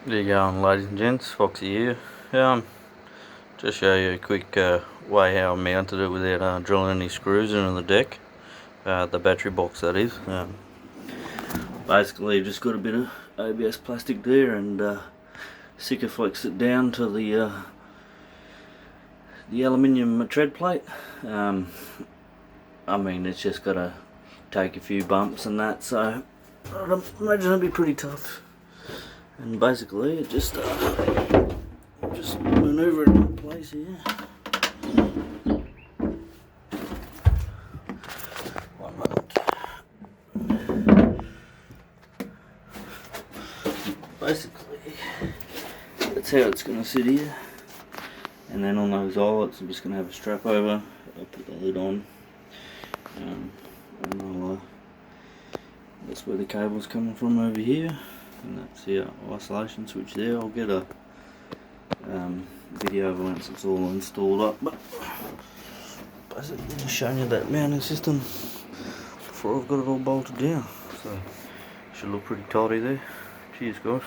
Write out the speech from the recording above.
There you go, ladies and gents, Foxy here. Just show you a quick way how I mounted it without drilling any screws into the deck, the battery box that is. Basically just got a bit of ABS plastic there and Sikaflex it down to the aluminium tread plate. I mean, it's just got to take a few bumps and that, so I'd imagine it'll be pretty tough. And basically it just maneuver it in place here. One moment. Basically that's how it's going to sit here, and then on those eyelets I'm just going to have a strap over. I'll put the lid on, and that's where the cable's coming from over here. And that's the isolation switch there. I'll get a video of once it's all installed up, but basically just showing you that mounting system before I've got it all bolted down. So should look pretty tidy there. Cheers guys.